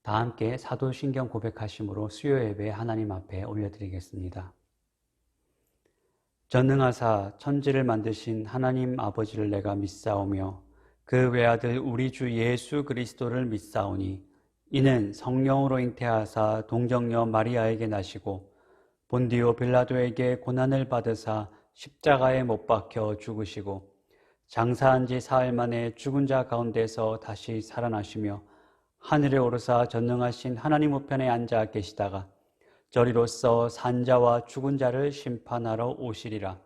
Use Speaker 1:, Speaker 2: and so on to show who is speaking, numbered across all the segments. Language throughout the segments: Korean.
Speaker 1: 다 함께 사도신경 고백하심으로 수요 예배 하나님 앞에 올려드리겠습니다. 전능하사 천지를 만드신 하나님 아버지를 내가 믿사오며 그 외아들 우리 주 예수 그리스도를 믿사오니 이는 성령으로 잉태하사 동정녀 마리아에게 나시고 본디오 빌라도에게 고난을 받으사 십자가에 못 박혀 죽으시고 장사한 지 사흘 만에 죽은 자 가운데서 다시 살아나시며 하늘에 오르사 전능하신 하나님 우편에 앉아 계시다가 저리로서 산자와 죽은 자를 심판하러 오시리라.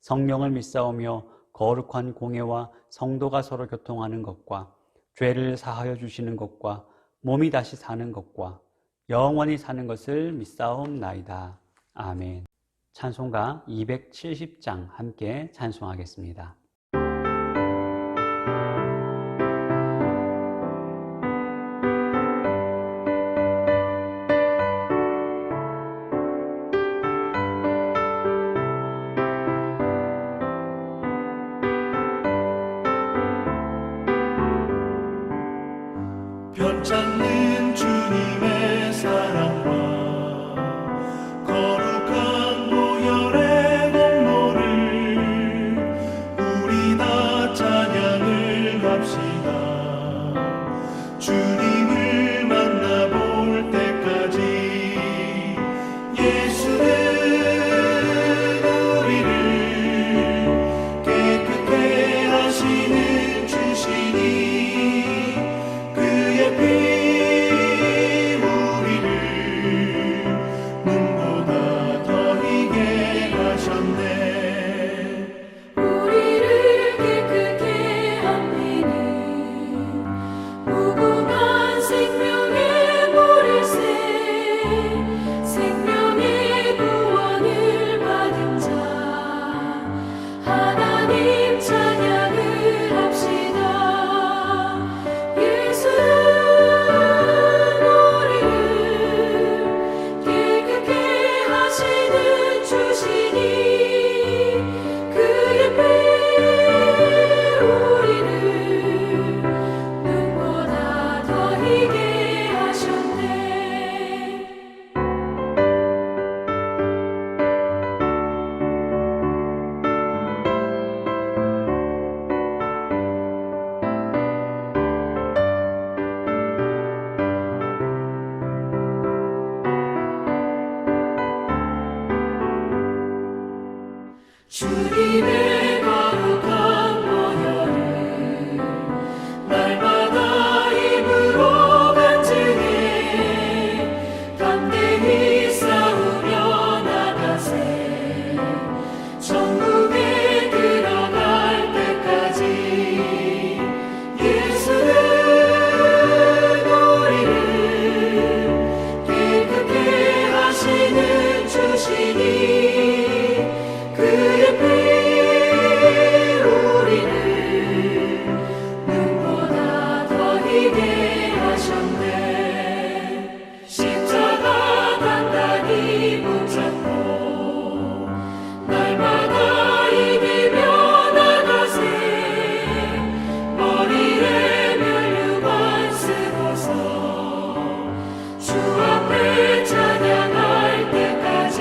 Speaker 1: 성령을 믿사오며 거룩한 공예와 성도가 서로 교통하는 것과 죄를 사하여 주시는 것과 몸이 다시 사는 것과 영원히 사는 것을 믿사옵나이다. 아멘. 찬송가 270장 함께 찬송하겠습니다.
Speaker 2: 변찮는 주님의 사랑과 거룩한 보혈의 공로를 우리 다 찬양을 합시다. 주님을 만나볼 때까지 예수는 우리를 깨끗게 하시는 주시니 주님의 거룩한 보혈을 날마다 입으로 간증해 담대히 싸우며 나가세. 천국에 들어갈 때까지 예수는 우리를 깨끗게 하시는 주시니 그의 피 우리를 눈보다 더 희게 하셨네. 십자가 단단히 붙잡고 날마다 이기며 나가세. 머리에 면류관 쓰고서 주 앞에 찬양할 때까지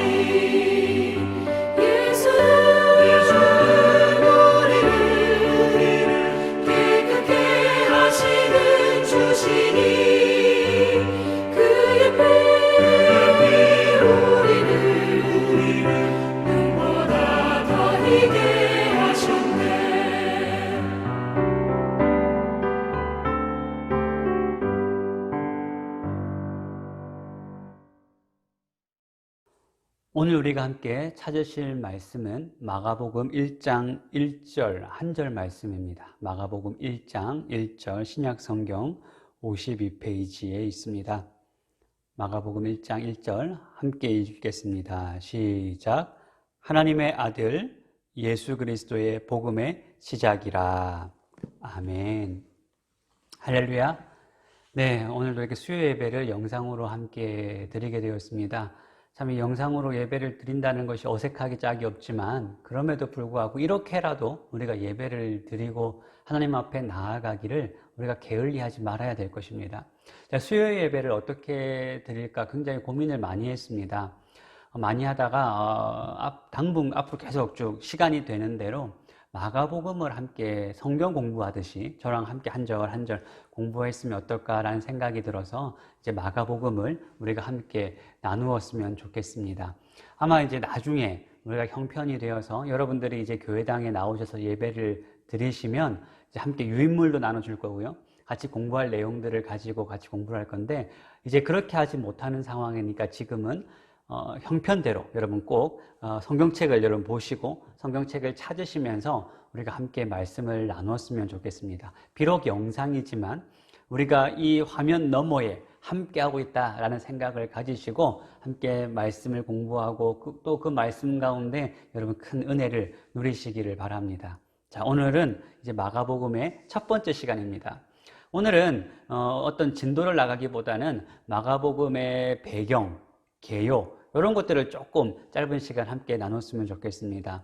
Speaker 1: 오늘 우리가 함께 찾으실 말씀은 마가복음 1장 1절 한 절 말씀입니다. 마가복음 1장 1절 신약성경 52페이지에 있습니다. 마가복음 1장 1절 함께 읽겠습니다. 시작. 하나님의 아들 예수 그리스도의 복음의 시작이라. 아멘. 할렐루야. 네, 오늘도 이렇게 수요 예배를 영상으로 함께 드리게 되었습니다. 참 이 영상으로 예배를 드린다는 것이 어색하기 짝이 없지만 그럼에도 불구하고 이렇게라도 우리가 예배를 드리고 하나님 앞에 나아가기를 우리가 게을리하지 말아야 될 것입니다. 자, 수요 예배를 어떻게 드릴까 굉장히 고민을 많이 했습니다. 많이 하다가 당분 앞으로 계속 쭉 시간이 되는 대로 마가복음을 함께 성경 공부하듯이 저랑 함께 한 절 한 절 공부했으면 어떨까라는 생각이 들어서 이제 마가복음을 우리가 함께 나누었으면 좋겠습니다. 아마 이제 나중에 우리가 형편이 되어서 여러분들이 이제 교회당에 나오셔서 예배를 드리시면 이제 함께 유인물도 나눠줄 거고요. 같이 공부할 내용들을 가지고 같이 공부를 할 건데 이제 그렇게 하지 못하는 상황이니까 지금은 형편대로 여러분 꼭 성경책을 여러분 보시고 성경책을 찾으시면서 우리가 함께 말씀을 나눴으면 좋겠습니다. 비록 영상이지만 우리가 이 화면 너머에 함께하고 있다라는 생각을 가지시고 함께 말씀을 공부하고 또 그 말씀 가운데 여러분 큰 은혜를 누리시기를 바랍니다. 자, 오늘은 이제 마가복음의 첫 번째 시간입니다. 오늘은 어떤 진도를 나가기보다는 마가복음의 배경, 개요 이런 것들을 조금 짧은 시간 함께 나눴으면 좋겠습니다.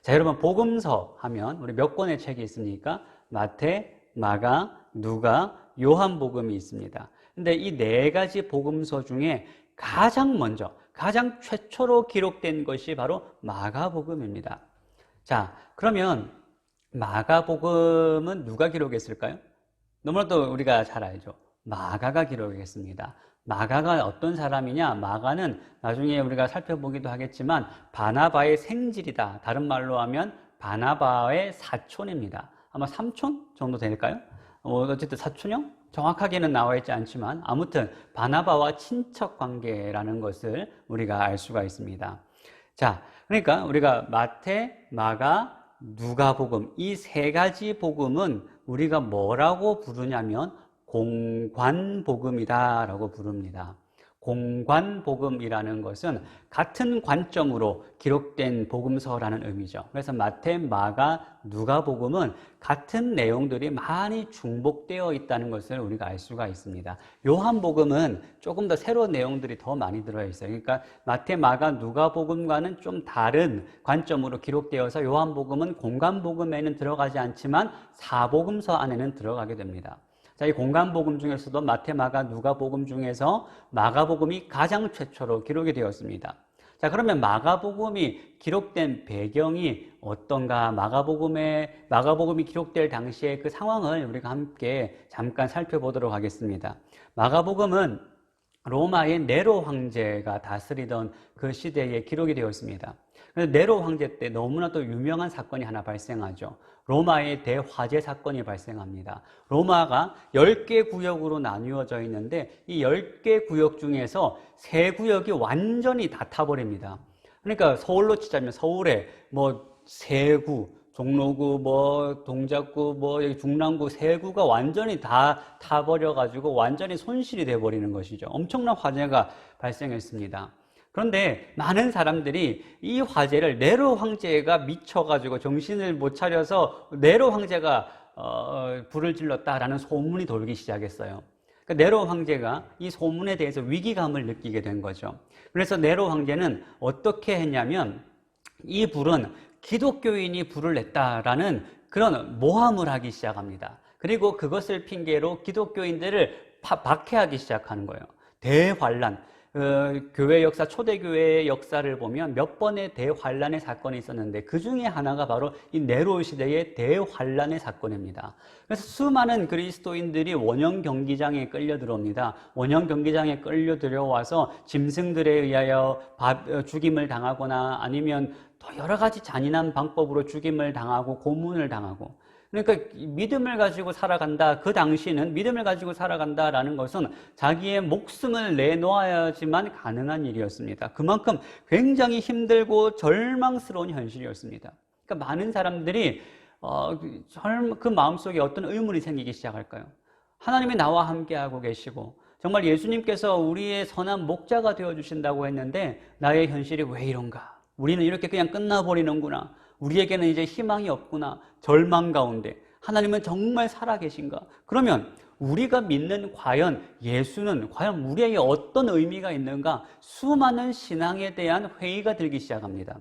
Speaker 1: 자, 여러분 복음서 하면 우리 몇 권의 책이 있습니까? 마태, 마가, 누가, 요한복음이 있습니다. 근데 이 네 가지 복음서 중에 가장 먼저, 가장 최초로 기록된 것이 바로 마가복음입니다. 자, 그러면 마가복음은 누가 기록했을까요? 너무나도 우리가 잘 알죠. 마가가 기록했습니다. 마가가 어떤 사람이냐? 마가는 나중에 우리가 살펴보기도 하겠지만 바나바의 생질이다. 다른 말로 하면 바나바의 사촌입니다. 아마 삼촌 정도 될까요? 어쨌든 사촌형? 정확하게는 나와 있지 않지만 아무튼 바나바와 친척 관계라는 것을 우리가 알 수가 있습니다. 자, 그러니까 우리가 마태, 마가, 누가복음 이 세 가지 복음은 우리가 뭐라고 부르냐면 공관복음이다라고 부릅니다. 공관복음이라는 것은 같은 관점으로 기록된 복음서라는 의미죠. 그래서 마태, 마가, 누가복음은 같은 내용들이 많이 중복되어 있다는 것을 우리가 알 수가 있습니다. 요한복음은 조금 더 새로운 내용들이 더 많이 들어있어요. 그러니까 마태, 마가, 누가복음과는 좀 다른 관점으로 기록되어서 요한복음은 공관복음에는 들어가지 않지만 사복음서 안에는 들어가게 됩니다. 자, 이 공관복음 중에서도 마태, 마가, 누가복음 중에서 마가복음이 가장 최초로 기록이 되었습니다. 자, 그러면 마가복음이 기록된 배경이 어떤가? 마가복음이 기록될 당시의 그 상황을 우리가 함께 잠깐 살펴보도록 하겠습니다. 마가복음은 로마의 네로 황제가 다스리던 그 시대에 기록이 되었습니다. 그래서 네로 황제 때 너무나도 유명한 사건이 하나 발생하죠. 로마의 대화재 사건이 발생합니다. 로마가 10개 구역으로 나뉘어져 있는데 이 10개 구역 중에서 3구역이 완전히 다 타버립니다. 그러니까 서울로 치자면 서울에 뭐 세구, 종로구, 동작구, 여기 중랑구, 세구가 완전히 다 타버려가지고 완전히 손실이 돼버리는 것이죠. 엄청난 화재가 발생했습니다. 그런데 많은 사람들이 이 화재를 네로 황제가 미쳐가지고 정신을 못 차려서 네로 황제가 불을 질렀다라는 소문이 돌기 시작했어요. 그러니까 네로 황제가 이 소문에 대해서 위기감을 느끼게 된 거죠. 그래서 네로 황제는 어떻게 했냐면 이 불은 기독교인이 불을 냈다라는 그런 모함을 하기 시작합니다. 그리고 그것을 핑계로 기독교인들을 박해하기 시작하는 거예요. 대환란. 교회 역사, 초대교회의 역사를 보면 몇 번의 대환란의 사건이 있었는데 그 중에 하나가 바로 이 네로 시대의 대환란의 사건입니다. 그래서 수많은 그리스도인들이 원형 경기장에 끌려 들어옵니다. 원형 경기장에 끌려 들어와서 짐승들에 의하여 죽임을 당하거나 아니면 또 여러 가지 잔인한 방법으로 죽임을 당하고 고문을 당하고, 그러니까 믿음을 가지고 살아간다. 그 당시는 믿음을 가지고 살아간다라는 것은 자기의 목숨을 내놓아야지만 가능한 일이었습니다. 그만큼 굉장히 힘들고 절망스러운 현실이었습니다. 그러니까 많은 사람들이 그 마음속에 어떤 의문이 생기기 시작할까요? 하나님이 나와 함께하고 계시고 정말 예수님께서 우리의 선한 목자가 되어주신다고 했는데 나의 현실이 왜 이런가? 우리는 이렇게 그냥 끝나버리는구나. 우리에게는 이제 희망이 없구나. 절망 가운데 하나님은 정말 살아계신가? 그러면 우리가 믿는 과연 예수는 과연 우리에게 어떤 의미가 있는가? 수많은 신앙에 대한 회의가 들기 시작합니다.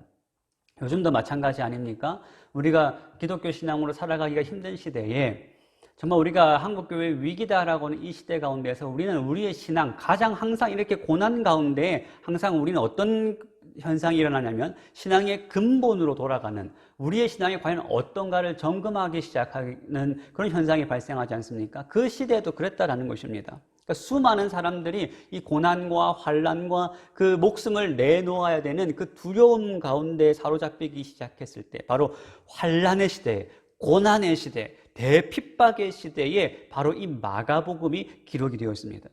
Speaker 1: 요즘도 마찬가지 아닙니까? 우리가 기독교 신앙으로 살아가기가 힘든 시대에 정말 우리가 한국교회 위기다라고 하는 이 시대 가운데서 우리는 우리의 신앙, 가장 항상 이렇게 고난 가운데 항상 우리는 어떤 현상이 일어나냐면 신앙의 근본으로 돌아가는, 우리의 신앙이 과연 어떤가를 점검하기 시작하는 그런 현상이 발생하지 않습니까? 그 시대에도 그랬다라는 것입니다. 그러니까 수많은 사람들이 이 고난과 환난과 그 목숨을 내놓아야 되는 그 두려움 가운데 사로잡히기 시작했을 때, 바로 환난의 시대, 고난의 시대, 대핍박의 시대에 바로 이 마가복음이 기록이 되어 있습니다.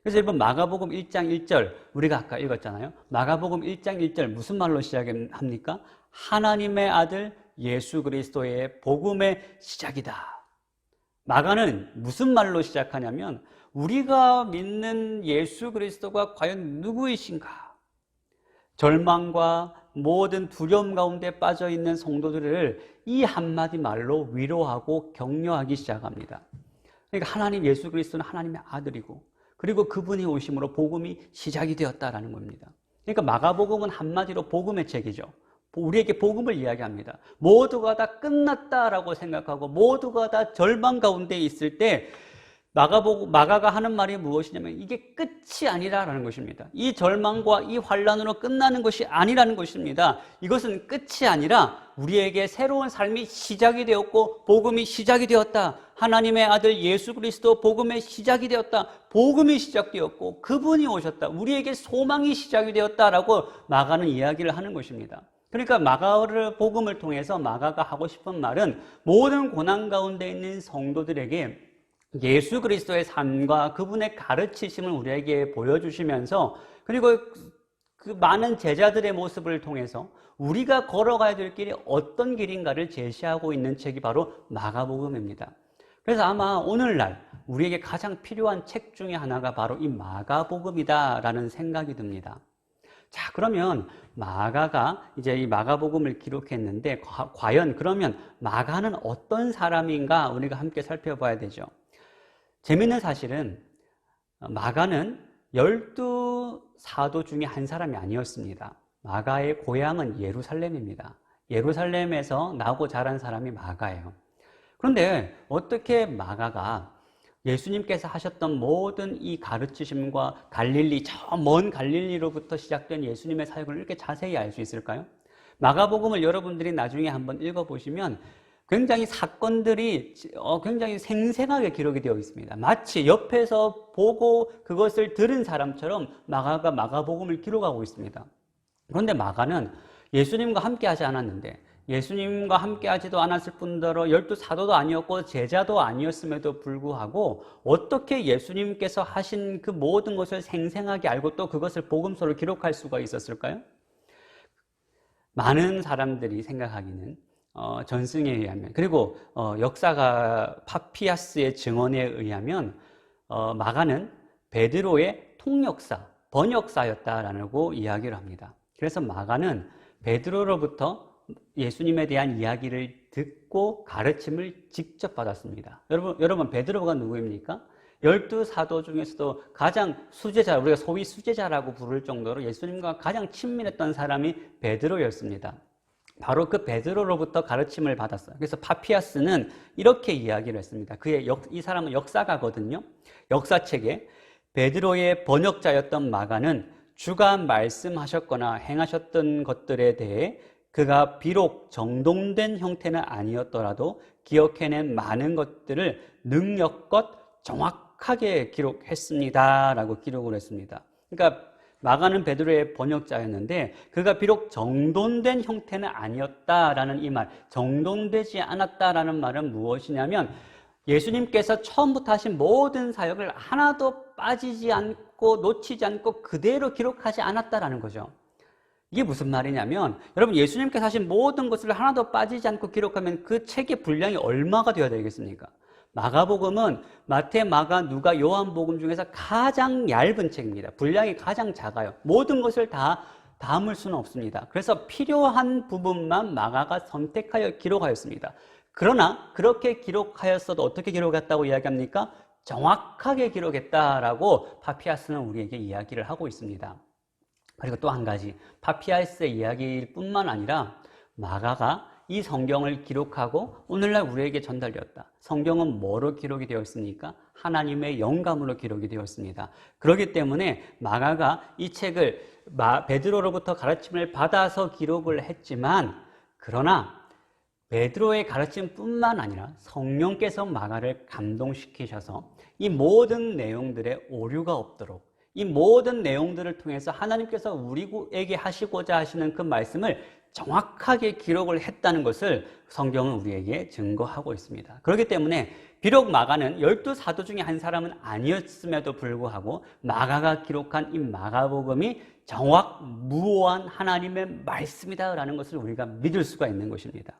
Speaker 1: 그래서 여러분, 마가복음 1장 1절 우리가 아까 읽었잖아요. 마가복음 1장 1절 무슨 말로 시작합니까? 하나님의 아들 예수 그리스도의 복음의 시작이다. 마가는 무슨 말로 시작하냐면 우리가 믿는 예수 그리스도가 과연 누구이신가? 절망과 모든 두려움 가운데 빠져있는 성도들을 이 한마디 말로 위로하고 격려하기 시작합니다. 그러니까 하나님 예수 그리스도는 하나님의 아들이고, 그리고 그분이 오심으로 복음이 시작이 되었다라는 겁니다. 그러니까 마가복음은 한마디로 복음의 책이죠. 우리에게 복음을 이야기합니다. 모두가 다 끝났다라고 생각하고 모두가 다 절망 가운데 있을 때 마가가 하는 말이 무엇이냐면 이게 끝이 아니라는 것입니다. 이 절망과 이 환난으로 끝나는 것이 아니라는 것입니다. 이것은 끝이 아니라 우리에게 새로운 삶이 시작이 되었고 복음이 시작이 되었다. 하나님의 아들 예수 그리스도 복음의 시작이 되었다. 복음이 시작되었고 그분이 오셨다. 우리에게 소망이 시작이 되었다라고 마가는 이야기를 하는 것입니다. 그러니까 마가를 복음을 통해서 마가가 하고 싶은 말은 모든 고난 가운데 있는 성도들에게 예수 그리스도의 삶과 그분의 가르치심을 우리에게 보여주시면서, 그리고 그 많은 제자들의 모습을 통해서 우리가 걸어가야 될 길이 어떤 길인가를 제시하고 있는 책이 바로 마가복음입니다. 그래서 아마 오늘날 우리에게 가장 필요한 책 중에 하나가 바로 이 마가복음이다라는 생각이 듭니다. 자, 그러면 마가가 이제 이 마가복음을 기록했는데 과연 그러면 마가는 어떤 사람인가 우리가 함께 살펴봐야 되죠. 재밌는 사실은 마가는 12사도 중에 한 사람이 아니었습니다. 마가의 고향은 예루살렘입니다. 예루살렘에서 나고 자란 사람이 마가예요. 그런데 어떻게 마가가 예수님께서 하셨던 모든 이 가르치심과 갈릴리, 저 먼 갈릴리로부터 시작된 예수님의 사역을 이렇게 자세히 알 수 있을까요? 마가복음을 여러분들이 나중에 한번 읽어보시면 굉장히 사건들이 굉장히 생생하게 기록이 되어 있습니다. 마치 옆에서 보고 그것을 들은 사람처럼 마가가 마가복음을 기록하고 있습니다. 그런데 마가는 예수님과 함께 하지 않았는데, 예수님과 함께 하지도 않았을 뿐더러 12사도도 아니었고 제자도 아니었음에도 불구하고 어떻게 예수님께서 하신 그 모든 것을 생생하게 알고 또 그것을 복음서로 기록할 수가 있었을까요? 많은 사람들이 생각하기는 전승에 의하면, 그리고 역사가 파피아스의 증언에 의하면 마가는 베드로의 통역사, 번역사였다라고 이야기를 합니다. 그래서 마가는 베드로로부터 예수님에 대한 이야기를 듣고 가르침을 직접 받았습니다. 여러분 베드로가 누구입니까? 12사도 중에서도 가장 수제자, 우리가 소위 수제자라고 부를 정도로 예수님과 가장 친밀했던 사람이 베드로였습니다. 바로 그 베드로로부터 가르침을 받았어요. 그래서 파피아스는 이렇게 이야기를 했습니다. 이 사람은 역사가거든요. 역사책에 베드로의 번역자였던 마가는 주가 말씀하셨거나 행하셨던 것들에 대해 그가 비록 정돈된 형태는 아니었더라도 기억해낸 많은 것들을 능력껏 정확하게 기록했습니다 라고 기록을 했습니다. 그러니까 마가는 베드로의 번역자였는데 그가 비록 정돈된 형태는 아니었다라는 이 말, 정돈되지 않았다라는 말은 무엇이냐면 예수님께서 처음부터 하신 모든 사역을 하나도 빠지지 않고 놓치지 않고 그대로 기록하지 않았다라는 거죠. 이게 무슨 말이냐면 여러분, 예수님께서 하신 모든 것을 하나도 빠지지 않고 기록하면 그 책의 분량이 얼마가 되어야 되겠습니까? 마가복음은 마태, 마가, 누가, 요한복음 중에서 가장 얇은 책입니다. 분량이 가장 작아요. 모든 것을 다 담을 수는 없습니다. 그래서 필요한 부분만 마가가 선택하여 기록하였습니다. 그러나 그렇게 기록하였어도 어떻게 기록했다고 이야기합니까? 정확하게 기록했다라고 파피아스는 우리에게 이야기를 하고 있습니다. 그리고 또 한 가지, 파피아스의 이야기일 뿐만 아니라 마가가 이 성경을 기록하고 오늘날 우리에게 전달되었다. 성경은 뭐로 기록이 되었습니까? 하나님의 영감으로 기록이 되었습니다. 그렇기 때문에 마가가 이 책을 베드로로부터 가르침을 받아서 기록을 했지만, 그러나 베드로의 가르침뿐만 아니라 성령께서 마가를 감동시키셔서 이 모든 내용들에 오류가 없도록, 이 모든 내용들을 통해서 하나님께서 우리에게 하시고자 하시는 그 말씀을 정확하게 기록을 했다는 것을 성경은 우리에게 증거하고 있습니다. 그렇기 때문에 비록 마가는 12사도 중에 한 사람은 아니었음에도 불구하고 마가가 기록한 이 마가복음이 정확무오한 하나님의 말씀이다라는 것을 우리가 믿을 수가 있는 것입니다.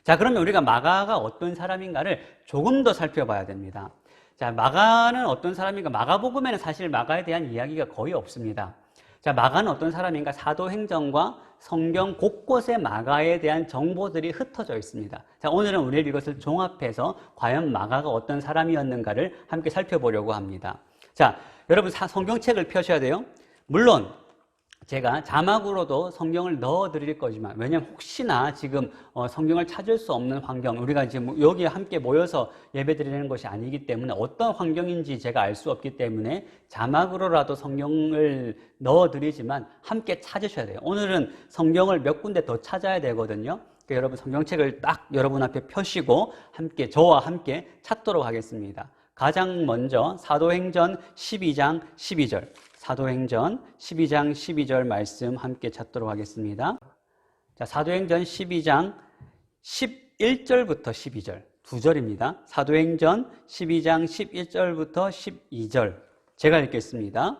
Speaker 1: 자, 그러면 우리가 마가가 어떤 사람인가를 조금 더 살펴봐야 됩니다. 자, 마가는 어떤 사람인가? 마가복음에는 사실 마가에 대한 이야기가 거의 없습니다. 자, 마가는 어떤 사람인가? 사도행전과 성경 곳곳에 마가에 대한 정보들이 흩어져 있습니다. 자, 오늘은 우리는 이것을 종합해서 과연 마가가 어떤 사람이었는가를 함께 살펴보려고 합니다. 자, 여러분 성경책을 펴셔야 돼요. 물론 제가 자막으로도 성경을 넣어 드릴 거지만, 왜냐하면 혹시나 지금 성경을 찾을 수 없는 환경, 우리가 지금 여기 함께 모여서 예배 드리는 것이 아니기 때문에 어떤 환경인지 제가 알 수 없기 때문에 자막으로라도 성경을 넣어 드리지만 함께 찾으셔야 돼요. 오늘은 성경을 몇 군데 더 찾아야 되거든요. 그러니까 여러분 성경책을 딱 여러분 앞에 펴시고 함께 저와 함께 찾도록 하겠습니다. 가장 먼저 사도행전 12장 12절, 사도행전 12장 12절 말씀 함께 찾도록 하겠습니다. 자, 사도행전 12장 11절부터 12절, 두 절입니다. 사도행전 12장 11절부터 12절, 제가 읽겠습니다.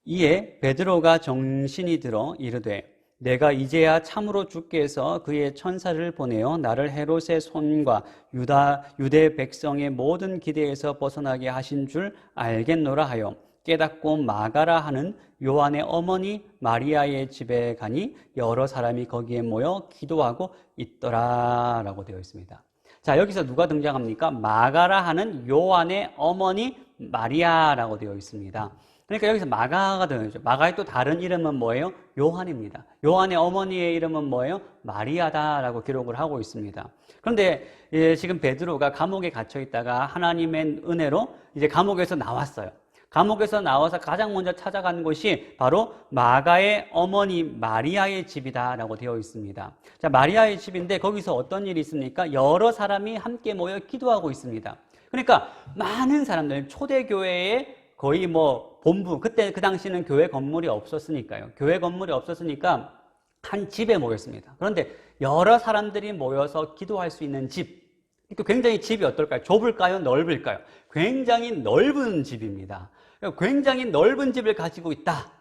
Speaker 1: 이에 베드로가 정신이 들어 이르되 내가 이제야 참으로 주께서 그의 천사를 보내어 나를 헤롯의 손과 유대 백성의 모든 기대에서 벗어나게 하신 줄 알겠노라 하여 깨닫고 마가라 하는 요한의 어머니 마리아의 집에 가니 여러 사람이 거기에 모여 기도하고 있더라 라고 되어 있습니다. 자, 여기서 누가 등장합니까? 마가라 하는 요한의 어머니 마리아라고 되어 있습니다. 그러니까 여기서 마가가 등장하죠. 마가의 또 다른 이름은 뭐예요? 요한입니다. 요한의 어머니의 이름은 뭐예요? 마리아다라고 기록을 하고 있습니다. 그런데 지금 베드로가 감옥에 갇혀 있다가 하나님의 은혜로 이제 감옥에서 나왔어요. 감옥에서 나와서 가장 먼저 찾아간 곳이 바로 마가의 어머니 마리아의 집이다라고 되어 있습니다. 자, 마리아의 집인데 거기서 어떤 일이 있습니까? 여러 사람이 함께 모여 기도하고 있습니다. 그러니까 많은 사람들, 초대교회의 거의 본부, 그때 그 당시는 교회 건물이 없었으니까요. 교회 건물이 없었으니까 한 집에 모였습니다. 그런데 여러 사람들이 모여서 기도할 수 있는 집, 굉장히 집이 어떨까요? 좁을까요? 넓을까요? 굉장히 넓은 집입니다. 굉장히 넓은 집을 가지고 있다.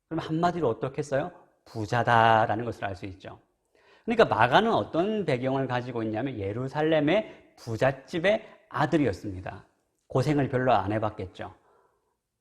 Speaker 1: 그럼 한마디로 어떻겠어요? 부자다라는 것을 알 수 있죠. 그러니까 마가는 어떤 배경을 가지고 있냐면 예루살렘의 부잣집의 아들이었습니다. 고생을 별로 안 해봤겠죠.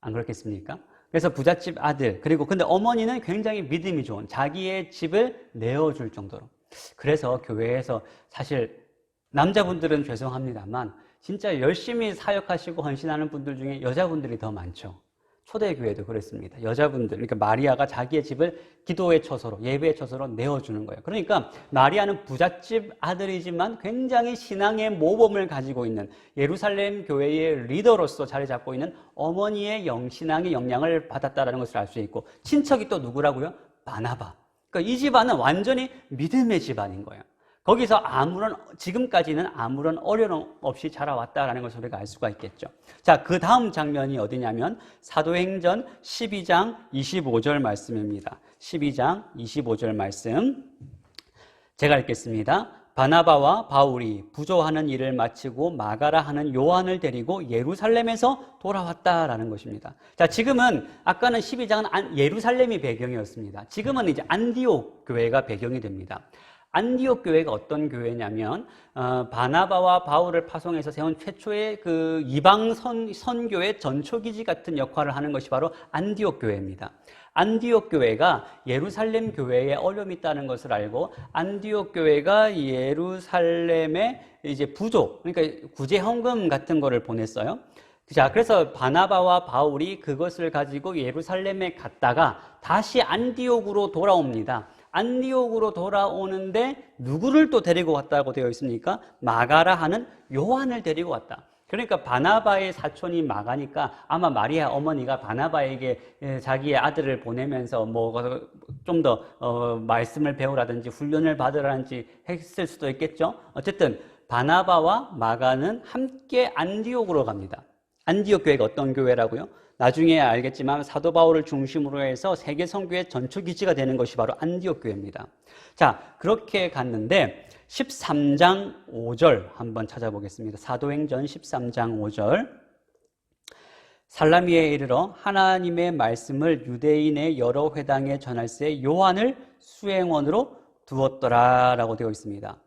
Speaker 1: 안 그렇겠습니까? 그래서 부잣집 아들, 그리고 근데 어머니는 굉장히 믿음이 좋은, 자기의 집을 내어줄 정도로. 그래서 교회에서 사실 남자분들은 죄송합니다만 진짜 열심히 사역하시고 헌신하는 분들 중에 여자분들이 더 많죠. 초대교회도 그랬습니다. 여자분들, 그러니까 마리아가 자기의 집을 기도의 처소로, 예배의 처소로 내어주는 거예요. 그러니까 마리아는 부잣집 아들이지만 굉장히 신앙의 모범을 가지고 있는 예루살렘 교회의 리더로서 자리 잡고 있는 어머니의 신앙의 영향을 받았다는 것을 알 수 있고, 친척이 또 누구라고요? 바나바. 그러니까 이 집안은 완전히 믿음의 집안인 거예요. 거기서 지금까지는 아무런 어려움 없이 자라왔다라는 것을 우리가 알 수가 있겠죠. 자, 그 다음 장면이 어디냐면 사도행전 12장 25절 말씀입니다. 12장 25절 말씀. 제가 읽겠습니다. 바나바와 바울이 부조하는 일을 마치고 마가라 하는 요한을 데리고 예루살렘에서 돌아왔다라는 것입니다. 자, 지금은 아까는 12장은 예루살렘이 배경이었습니다. 지금은 이제 안디옥 교회가 배경이 됩니다. 안디옥 교회가 어떤 교회냐면 바나바와 바울을 파송해서 세운 최초의 그 이방 선교의 전초기지 같은 역할을 하는 것이 바로 안디옥 교회입니다. 안디옥 교회가 예루살렘 교회에 어려움이 있다는 것을 알고 안디옥 교회가 예루살렘에 이제 부조, 그러니까 구제 헌금 같은 거를 보냈어요. 자, 그래서 바나바와 바울이 그것을 가지고 예루살렘에 갔다가 다시 안디옥으로 돌아옵니다. 안디옥으로 돌아오는데 누구를 또 데리고 왔다고 되어 있습니까? 마가라 하는 요한을 데리고 왔다. 그러니까 바나바의 사촌이 마가니까 아마 마리아 어머니가 바나바에게 자기의 아들을 보내면서 뭐 좀 더 말씀을 배우라든지 훈련을 받으라든지 했을 수도 있겠죠. 어쨌든 바나바와 마가는 함께 안디옥으로 갑니다. 안디옥 교회가 어떤 교회라고요? 나중에 알겠지만 사도 바울을 중심으로 해서 세계 선교의 전초 기지가 되는 것이 바로 안디옥 교회입니다. 자, 그렇게 갔는데 13장 5절 한번 찾아보겠습니다. 사도행전 13장 5절. 살라미에 이르러 하나님의 말씀을 유대인의 여러 회당에 전할새 요한을 수행원으로 두었더라라고 되어 있습니다.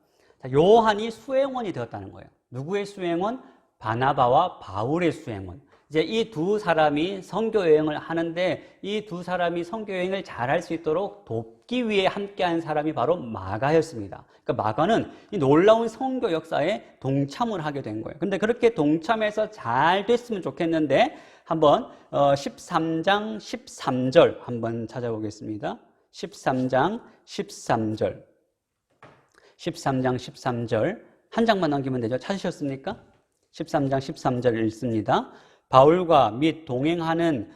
Speaker 1: 자, 요한이 수행원이 되었다는 거예요. 누구의 수행원? 바나바와 바울의 수행원. 이제 이 두 사람이 선교 여행을 하는데 이 두 사람이 선교 여행을 잘할 수 있도록 돕기 위해 함께한 사람이 바로 마가였습니다. 그러니까 마가는 이 놀라운 선교 역사에 동참을 하게 된 거예요. 근데 그렇게 동참해서 잘 됐으면 좋겠는데 한번 13장 13절 한번 찾아보겠습니다. 13장 13절. 13장 13절 한 장만 남기면 되죠. 찾으셨습니까? 13장 13절 읽습니다. 바울과 및 동행하는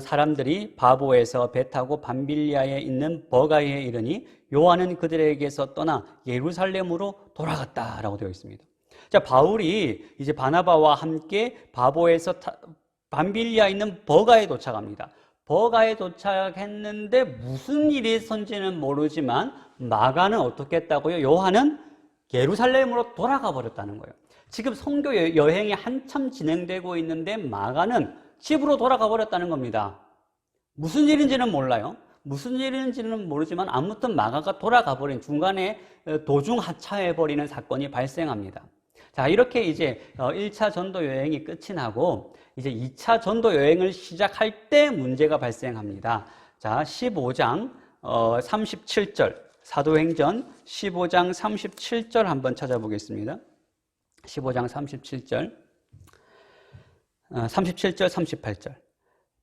Speaker 1: 사람들이 바보에서 배 타고 밤빌리아에 있는 버가에 이르니 요한은 그들에게서 떠나 예루살렘으로 돌아갔다라고 되어 있습니다. 자, 바울이 이제 바나바와 함께 바보에서 밤빌리아에 있는 버가에 도착합니다. 버가에 도착했는데 무슨 일이 있었는지는 모르지만 마가는 어떻게 했다고요? 요한은 예루살렘으로 돌아가 버렸다는 거예요. 지금 선교 여행이 한참 진행되고 있는데 마가는 집으로 돌아가 버렸다는 겁니다. 무슨 일인지는 몰라요. 무슨 일인지는 모르지만 아무튼 마가가 돌아가 버린 중간에 도중 하차해 버리는 사건이 발생합니다. 자, 이렇게 이제 1차 전도 여행이 끝이 나고 이제 2차 전도 여행을 시작할 때 문제가 발생합니다. 자, 15장 37절 사도행전 15장 37절 한번 찾아보겠습니다. 15장 37절 38절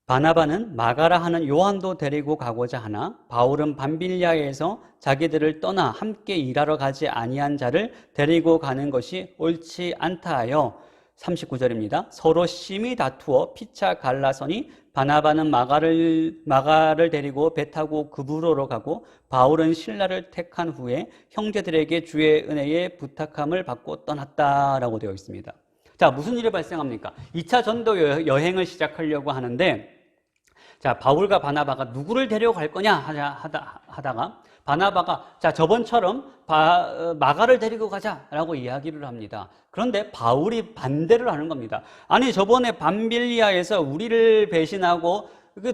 Speaker 1: 바나바는 마가라 하는 요한도 데리고 가고자 하나 바울은 밤빌리아에서 자기들을 떠나 함께 일하러 가지 아니한 자를 데리고 가는 것이 옳지 않다 하여 39절입니다. 서로 심히 다투어 피차 갈라서니 바나바는 마가를 데리고 배 타고 그브로로 가고 바울은 실라를 택한 후에 형제들에게 주의 은혜에 부탁함을 받고 떠났다라고 되어 있습니다. 자, 무슨 일이 발생합니까? 2차 전도 여행을 시작하려고 하는데 자, 바울과 바나바가 누구를 데려갈 거냐 하다가 바나바가 자, 저번처럼 마가를 데리고 가자라고 이야기를 합니다. 그런데 바울이 반대를 하는 겁니다. 아니, 저번에 밤빌리아에서 우리를 배신하고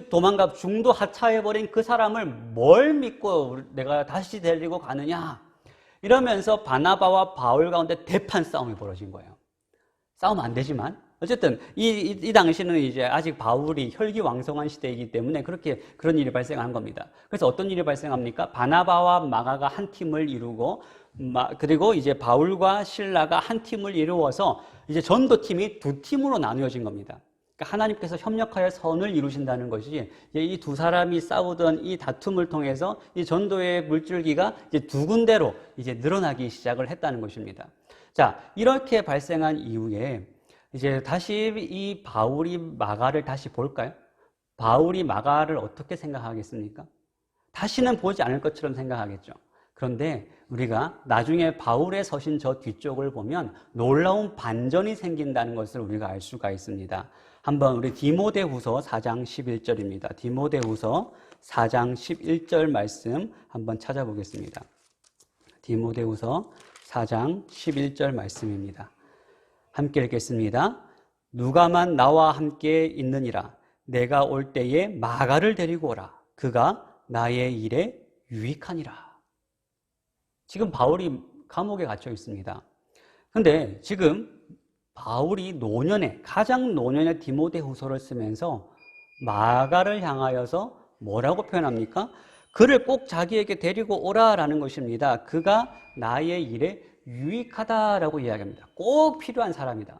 Speaker 1: 도망가 중도 하차해버린 그 사람을 뭘 믿고 내가 다시 데리고 가느냐 이러면서 바나바와 바울 가운데 대판 싸움이 벌어진 거예요. 싸우면 안 되지만 어쨌든 이 당시는 이제 아직 바울이 혈기왕성한 시대이기 때문에 그런 일이 발생한 겁니다. 그래서 어떤 일이 발생합니까? 바나바와 마가가 한 팀을 이루고 그리고 이제 바울과 실라가 한 팀을 이루어서 이제 전도팀이 두 팀으로 나누어진 겁니다. 그러니까 하나님께서 협력하여 선을 이루신다는 것이 이 두 사람이 싸우던 이 다툼을 통해서 이 전도의 물줄기가 이제 두 군데로 이제 늘어나기 시작을 했다는 것입니다. 자, 이렇게 발생한 이후에 이제 다시 이 바울이 마가를 다시 볼까요? 바울이 마가를 어떻게 생각하겠습니까? 다시는 보지 않을 것처럼 생각하겠죠. 그런데 우리가 나중에 바울의 서신 저 뒤쪽을 보면 놀라운 반전이 생긴다는 것을 우리가 알 수가 있습니다. 한번 우리 디모데후서 4장 11절입니다. 디모데후서 4장 11절 말씀 한번 찾아보겠습니다. 디모데후서 4장 11절 말씀입니다. 함께 읽겠습니다. 누가만 나와 함께 있느니라. 내가 올 때에 마가를 데리고 오라. 그가 나의 일에 유익하니라. 지금 바울이 감옥에 갇혀 있습니다. 그런데 지금 바울이 가장 노년의 디모데후서를 쓰면서 마가를 향하여서 뭐라고 표현합니까? 그를 꼭 자기에게 데리고 오라라는 것입니다. 그가 나의 일에 유익하다라고 이야기합니다. 꼭 필요한 사람이다.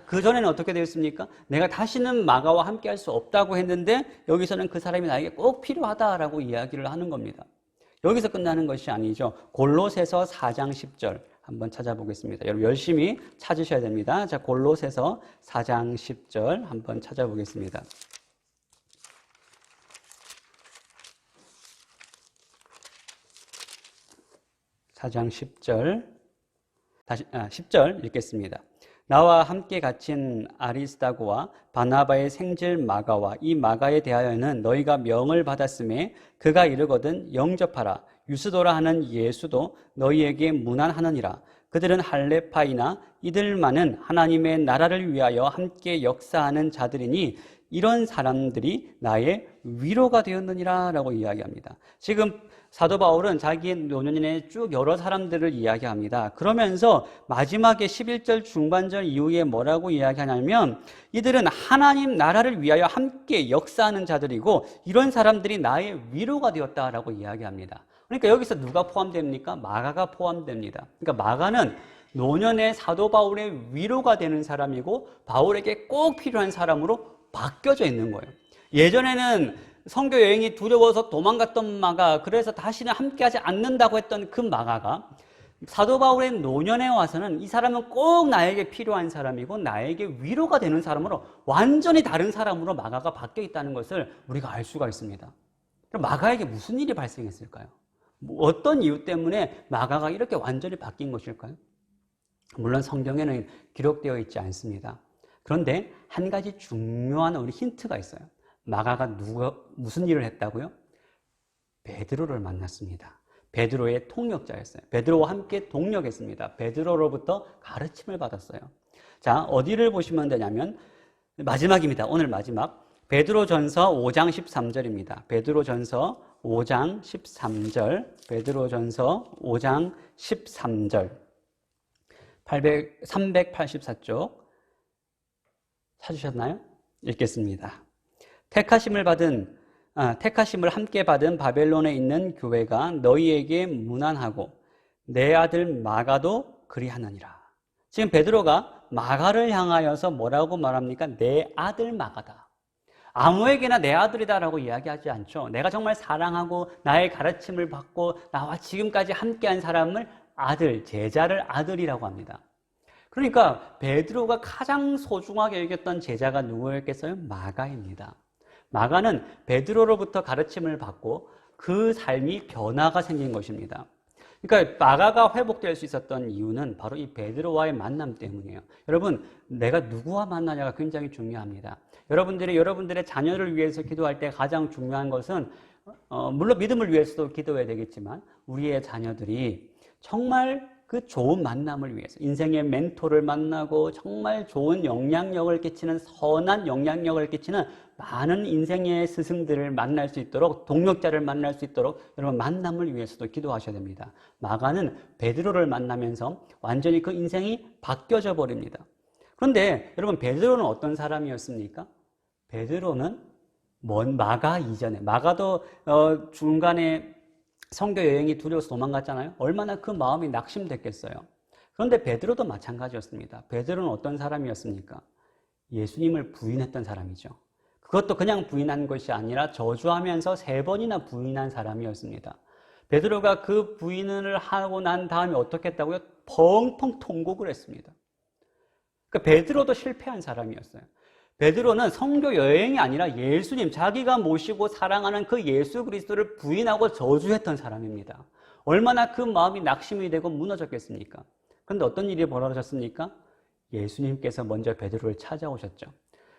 Speaker 1: 그전에는 어떻게 되었습니까? 내가 다시는 마가와 함께 할 수 없다고 했는데 여기서는 그 사람이 나에게 꼭 필요하다라고 이야기를 하는 겁니다. 여기서 끝나는 것이 아니죠. 골로새서 4장 10절 한번 찾아보겠습니다. 여러분 열심히 찾으셔야 됩니다. 자, 골로새서 4장 10절 한번 찾아보겠습니다. 4장 10절 10절 읽겠습니다. 나와 함께 갇힌 아리스다고와 바나바의 생질 마가와 이 마가에 대하여는 너희가 명을 받았음에 그가 이르거든 영접하라. 유스도라 하는 예수도 너희에게 문안하느니라. 그들은 할레파이나 이들만은 하나님의 나라를 위하여 함께 역사하는 자들이니 이런 사람들이 나의 위로가 되었느니라 라고 이야기합니다. 지금 사도 바울은 자기의 노년에 쭉 여러 사람들을 이야기합니다. 그러면서 마지막에 11절 중반절 이후에 뭐라고 이야기하냐면 이들은 하나님 나라를 위하여 함께 역사하는 자들이고 이런 사람들이 나의 위로가 되었다라고 이야기합니다. 그러니까 여기서 누가 포함됩니까? 마가가 포함됩니다. 그러니까 마가는 노년의 사도 바울의 위로가 되는 사람이고 바울에게 꼭 필요한 사람으로 바뀌어져 있는 거예요. 예전에는 선교 여행이 두려워서 도망갔던 마가, 그래서 다시는 함께하지 않는다고 했던 그 마가가 사도 바울의 노년에 와서는 이 사람은 꼭 나에게 필요한 사람이고 나에게 위로가 되는 사람으로 완전히 다른 사람으로 마가가 바뀌어 있다는 것을 우리가 알 수가 있습니다. 그럼 마가에게 무슨 일이 발생했을까요? 어떤 이유 때문에 마가가 이렇게 완전히 바뀐 것일까요? 물론 성경에는 기록되어 있지 않습니다. 그런데 한 가지 중요한 우리 힌트가 있어요. 마가가 무슨 일을 했다고요? 베드로를 만났습니다. 베드로의 통역자였어요. 베드로와 함께 동역했습니다. 베드로로부터 가르침을 받았어요. 자, 어디를 보시면 되냐면 마지막입니다. 오늘 마지막 베드로전서 5장 13절입니다. 베드로전서 5장 13절 베드로전서 5장 13절 384쪽 찾으셨나요? 읽겠습니다. 택하심을 함께 받은 바벨론에 있는 교회가 너희에게 문안하고 내 아들 마가도 그리하느니라. 지금 베드로가 마가를 향하여서 뭐라고 말합니까? 내 아들 마가다. 아무에게나 내 아들이다라고 이야기하지 않죠. 내가 정말 사랑하고 나의 가르침을 받고 나와 지금까지 함께한 사람을 아들, 제자를 아들이라고 합니다. 그러니까 베드로가 가장 소중하게 여겼던 제자가 누구였겠어요? 마가입니다. 마가는 베드로로부터 가르침을 받고 그 삶이 변화가 생긴 것입니다. 그러니까 마가가 회복될 수 있었던 이유는 바로 이 베드로와의 만남 때문이에요. 여러분, 내가 누구와 만나냐가 굉장히 중요합니다. 여러분들의 자녀를 위해서 기도할 때 가장 중요한 것은 물론 믿음을 위해서도 기도해야 되겠지만 우리의 자녀들이 정말 그 좋은 만남을 위해서 인생의 멘토를 만나고 정말 좋은 영향력을 끼치는 선한 영향력을 끼치는 많은 인생의 스승들을 만날 수 있도록 동력자를 만날 수 있도록 여러분 만남을 위해서도 기도하셔야 됩니다. 마가는 베드로를 만나면서 완전히 그 인생이 바뀌어져 버립니다. 그런데 여러분 베드로는 어떤 사람이었습니까? 베드로는 마가 이전에 마가도 중간에 선교 여행이 두려워서 도망갔잖아요. 얼마나 그 마음이 낙심됐겠어요. 그런데 베드로도 마찬가지였습니다. 베드로는 어떤 사람이었습니까? 예수님을 부인했던 사람이죠. 그것도 그냥 부인한 것이 아니라 저주하면서 3번이나 부인한 사람이었습니다. 베드로가 그 부인을 하고 난 다음에 어떻게 했다고요? 펑펑 통곡을 했습니다. 그러니까 베드로도 실패한 사람이었어요. 베드로는 선교 여행이 아니라 예수님, 자기가 모시고 사랑하는 그 예수 그리스도를 부인하고 저주했던 사람입니다. 얼마나 그 마음이 낙심이 되고 무너졌겠습니까? 그런데 어떤 일이 벌어졌습니까? 예수님께서 먼저 베드로를 찾아오셨죠.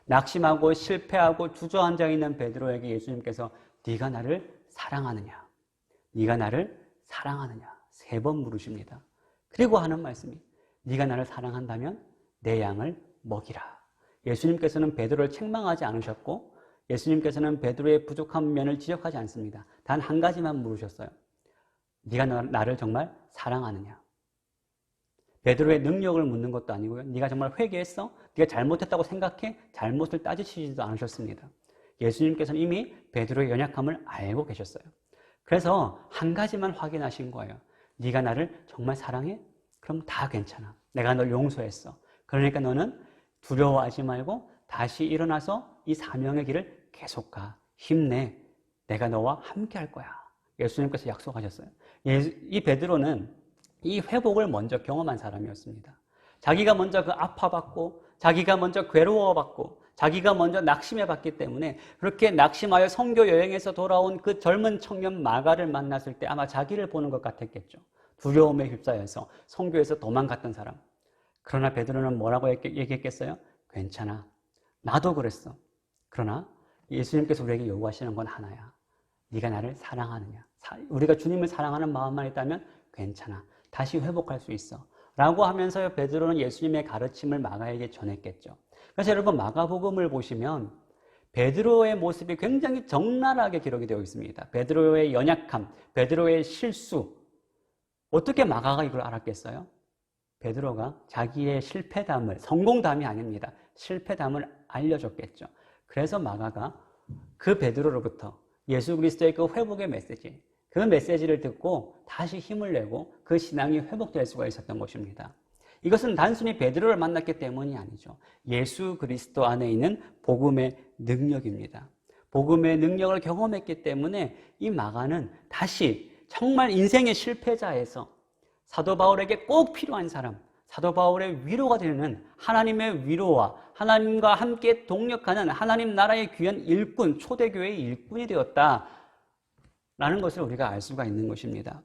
Speaker 1: 낙심하고 실패하고 주저앉아 있는 베드로에게 예수님께서 네가 나를 사랑하느냐? 네가 나를 사랑하느냐? 3번 물으십니다. 그리고 하는 말씀이 네가 나를 사랑한다면 내 양을 먹이라. 예수님께서는 베드로를 책망하지 않으셨고 예수님께서는 베드로의 부족한 면을 지적하지 않습니다. 단 한 가지만 물으셨어요. 네가 나를 정말 사랑하느냐? 베드로의 능력을 묻는 것도 아니고요. 네가 정말 회개했어? 네가 잘못했다고 생각해? 잘못을 따지시지도 않으셨습니다. 예수님께서는 이미 베드로의 연약함을 알고 계셨어요. 그래서 한 가지만 확인하신 거예요. 네가 나를 정말 사랑해? 그럼 다 괜찮아. 내가 널 용서했어. 그러니까 너는 두려워하지 말고 다시 일어나서 이 사명의 길을 계속 가. 힘내. 내가 너와 함께 할 거야. 예수님께서 약속하셨어요. 이 베드로는 이 회복을 먼저 경험한 사람이었습니다. 자기가 먼저 그 아파봤고, 자기가 먼저 괴로워봤고, 자기가 먼저 낙심해봤기 때문에 그렇게 낙심하여 선교 여행에서 돌아온 그 젊은 청년 마가를 만났을 때 아마 자기를 보는 것 같았겠죠. 두려움에 휩싸여서 선교에서 도망갔던 사람. 그러나 베드로는 뭐라고 얘기했겠어요? 괜찮아. 나도 그랬어. 그러나 예수님께서 우리에게 요구하시는 건 하나야. 네가 나를 사랑하느냐. 우리가 주님을 사랑하는 마음만 있다면 괜찮아. 다시 회복할 수 있어. 라고 하면서 베드로는 예수님의 가르침을 마가에게 전했겠죠. 그래서 여러분 마가복음을 보시면 베드로의 모습이 굉장히 적나라하게 기록이 되어 있습니다. 베드로의 연약함, 베드로의 실수. 어떻게 마가가 이걸 알았겠어요? 베드로가 자기의 실패담을, 성공담이 아닙니다. 실패담을 알려줬겠죠. 그래서 마가가 그 베드로로부터 예수 그리스도의 그 회복의 메시지, 그 메시지를 듣고 다시 힘을 내고 그 신앙이 회복될 수가 있었던 것입니다. 이것은 단순히 베드로를 만났기 때문이 아니죠. 예수 그리스도 안에 있는 복음의 능력입니다. 복음의 능력을 경험했기 때문에 이 마가는 다시 정말 인생의 실패자에서 사도 바울에게 꼭 필요한 사람, 사도 바울의 위로가 되는 하나님의 위로와 하나님과 함께 동력하는 하나님 나라의 귀한 일꾼, 초대교회의 일꾼이 되었다라는 것을 우리가 알 수가 있는 것입니다.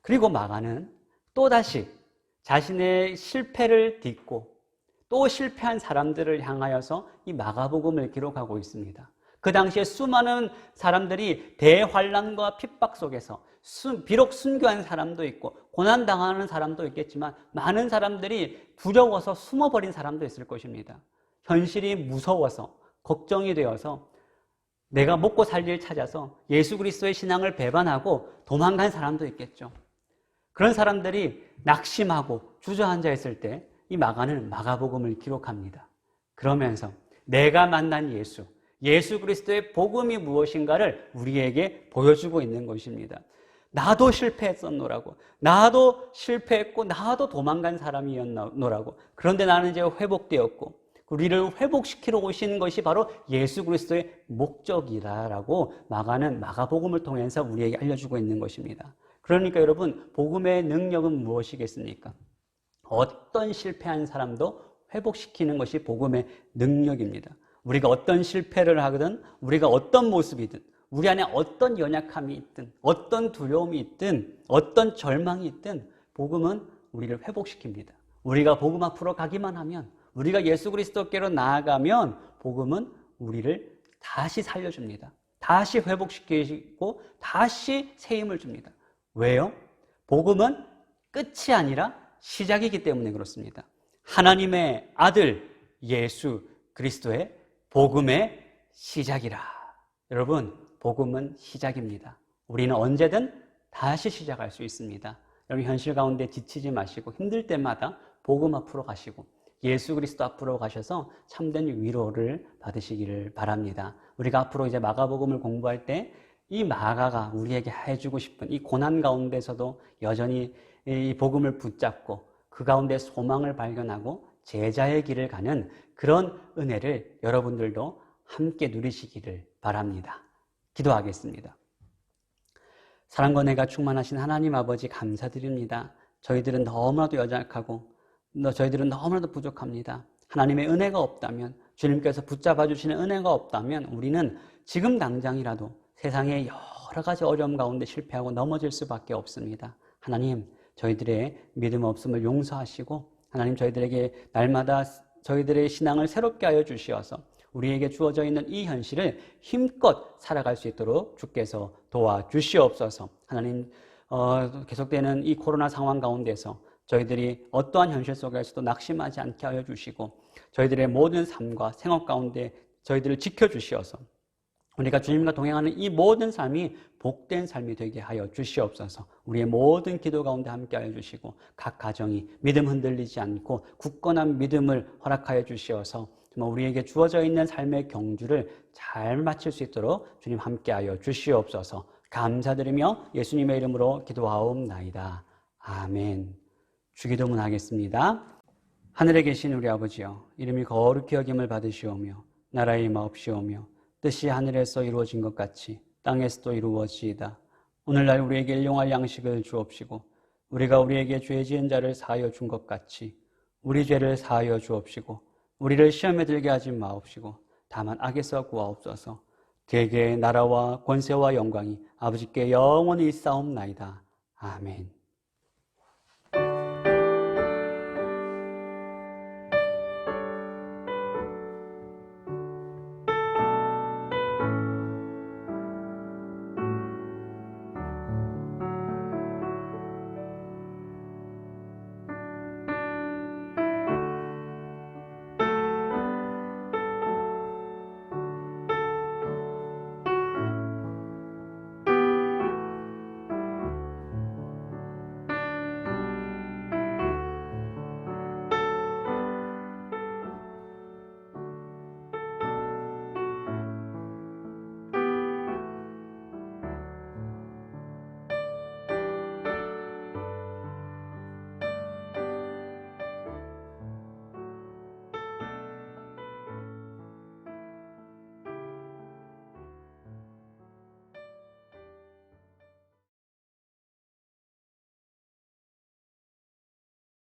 Speaker 1: 그리고 마가는 또다시 자신의 실패를 딛고 또 실패한 사람들을 향하여서 이 마가복음을 기록하고 있습니다. 그 당시에 수많은 사람들이 대환란과 핍박 속에서 비록 순교한 사람도 있고 고난당하는 사람도 있겠지만 많은 사람들이 두려워서 숨어버린 사람도 있을 것입니다. 현실이 무서워서 걱정이 되어서 내가 먹고 살 일 찾아서 예수 그리스도의 신앙을 배반하고 도망간 사람도 있겠죠. 그런 사람들이 낙심하고 주저앉아 있을 때 이 마가는 마가복음을 기록합니다. 그러면서 내가 만난 예수 그리스도의 복음이 무엇인가를 우리에게 보여주고 있는 것입니다. 나도 실패했었노라고, 나도 실패했고 나도 도망간 사람이었노라고. 그런데 나는 이제 회복되었고 우리를 회복시키러 오신 것이 바로 예수 그리스도의 목적이다라고 마가는 마가복음을 통해서 우리에게 알려주고 있는 것입니다. 그러니까 여러분, 복음의 능력은 무엇이겠습니까? 어떤 실패한 사람도 회복시키는 것이 복음의 능력입니다. 우리가 어떤 실패를 하든, 우리가 어떤 모습이든, 우리 안에 어떤 연약함이 있든, 어떤 두려움이 있든, 어떤 절망이 있든 복음은 우리를 회복시킵니다. 우리가 복음 앞으로 가기만 하면, 우리가 예수 그리스도께로 나아가면 복음은 우리를 다시 살려줍니다. 다시 회복시키고 다시 새 힘을 줍니다. 왜요? 복음은 끝이 아니라 시작이기 때문에 그렇습니다. 하나님의 아들 예수 그리스도의 복음의 시작이라. 여러분, 복음은 시작입니다. 우리는 언제든 다시 시작할 수 있습니다. 여러분, 현실 가운데 지치지 마시고 힘들 때마다 복음 앞으로 가시고 예수 그리스도 앞으로 가셔서 참된 위로를 받으시기를 바랍니다. 우리가 앞으로 이제 마가복음을 공부할 때 이 마가가 우리에게 해주고 싶은 이 고난 가운데서도 여전히 이 복음을 붙잡고 그 가운데 소망을 발견하고 제자의 길을 가는 그런 은혜를 여러분들도 함께 누리시기를 바랍니다. 기도하겠습니다. 사랑과 은혜가 충만하신 하나님 아버지 감사드립니다. 저희들은 너무나도 연약하고 저희들은 너무나도 부족합니다. 하나님의 은혜가 없다면, 주님께서 붙잡아 주시는 은혜가 없다면 우리는 지금 당장이라도 세상의 여러 가지 어려움 가운데 실패하고 넘어질 수밖에 없습니다. 하나님, 저희들의 믿음 없음을 용서하시고 하나님, 저희들에게 날마다 저희들의 신앙을 새롭게 하여 주시어서 우리에게 주어져 있는 이 현실을 힘껏 살아갈 수 있도록 주께서 도와주시옵소서. 하나님, 계속되는 이 코로나 상황 가운데서 저희들이 어떠한 현실 속에서도 낙심하지 않게 하여 주시고 저희들의 모든 삶과 생활 가운데 저희들을 지켜주시어서 우리가 주님과 동행하는 이 모든 삶이 복된 삶이 되게 하여 주시옵소서. 우리의 모든 기도 가운데 함께 하여 주시고 각 가정이 믿음 흔들리지 않고 굳건한 믿음을 허락하여 주시어서 정말 우리에게 주어져 있는 삶의 경주를 잘 마칠 수 있도록 주님 함께 하여 주시옵소서. 감사드리며 예수님의 이름으로 기도하옵나이다. 아멘. 주기도문 하겠습니다. 하늘에 계신 우리 아버지여, 이름이 거룩히 여김을 받으시오며 나라의 임하옵시오며 뜻이 하늘에서 이루어진 것 같이 땅에서도 이루어지이다. 오늘날 우리에게 일용할 양식을 주옵시고 우리가 우리에게 죄 지은 자를 사하여 준 것 같이 우리 죄를 사하여 주옵시고 우리를 시험에 들게 하지 마옵시고 다만 악에서 구하옵소서. 대개의 나라와 권세와 영광이 아버지께 영원히 있사옵나이다. 아멘.